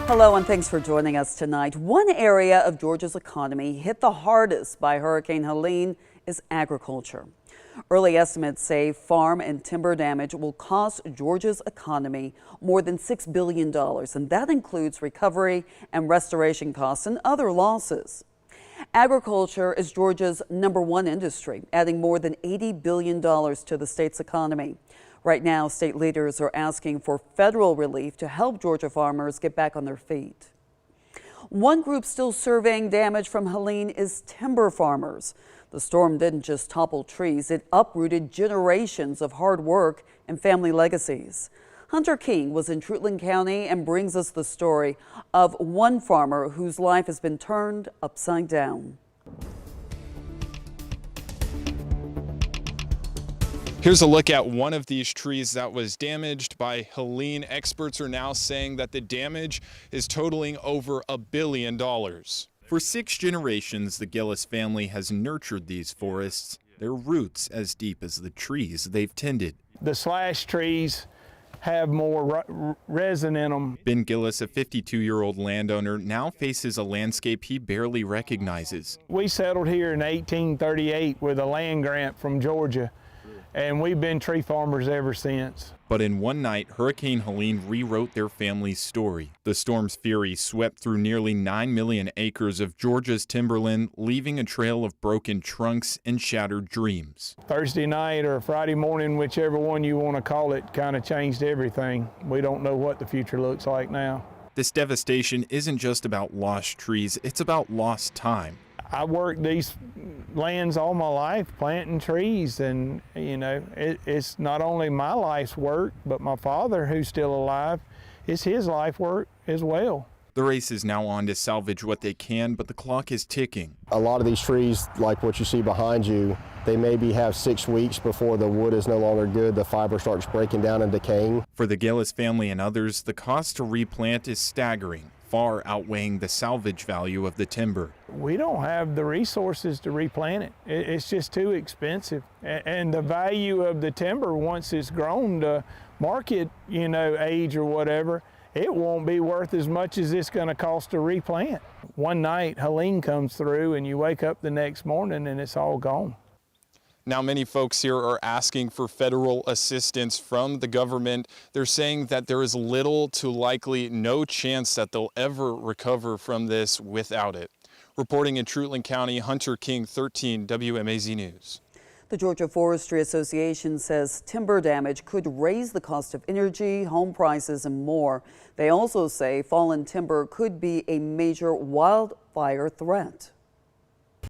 Hello and thanks for joining us tonight. One area of Georgia's economy hit the hardest by Hurricane Helene is agriculture. Early estimates say farm and timber damage will cost Georgia's economy more than $6 billion, and that includes recovery and restoration costs and other losses. Agriculture is Georgia's #1 industry, adding more than $80 billion to the state's economy. Right now, state leaders are asking for federal relief to help Georgia farmers get back on their feet. One group still surveying damage from Helene is timber farmers. The storm didn't just topple trees, it uprooted generations of hard work and family legacies. Hunter King was in Treutlen County and brings us the story of one farmer whose life has been turned upside down. Here's a look at one of these trees that was damaged by Helene. Experts are now saying that the damage is totaling over $1 billion. For 6 generations, the Gillis family has nurtured these forests, their roots as deep as the trees they've tended. The slash trees have more resin in them. Ben Gillis, a 52-year-old landowner, now faces a landscape he barely recognizes. We settled here in 1838 with a land grant from Georgia, and we've been tree farmers ever since. But in one night, Hurricane Helene rewrote their family's story. The storm's fury swept through nearly 9 million acres of Georgia's timberland, leaving a trail of broken trunks and shattered dreams. Thursday night or Friday morning, whichever one you want to call it, kind of changed everything. We don't know what the future looks like now. This devastation isn't just about lost trees, it's about lost time. I worked these lands all my life planting trees, and you know, it's not only my life's work, but my father, who's still alive, it's his life work as well. The race is now on to salvage what they can, but the clock is ticking. A lot of these trees, like what you see behind you, they maybe have 6 weeks before the wood is no longer good, the fiber starts breaking down and decaying. For the Gillis family and others, the cost to replant is staggering, far outweighing the salvage value of the timber. We don't have the resources to replant it. It's just too expensive. And the value of the timber, once it's grown to market, you know, age or whatever, it won't be worth as much as it's going to cost to replant. One night, Helene comes through and you wake up the next morning and it's all gone. Now, many folks here are asking for federal assistance from the government. They're saying that there is little to likely no chance that they'll ever recover from this without it. Reporting in Treutlen County, Hunter King, 13 WMAZ News. The Georgia Forestry Association says timber damage could raise the cost of energy, home prices, and more. They also say fallen timber could be a major wildfire threat.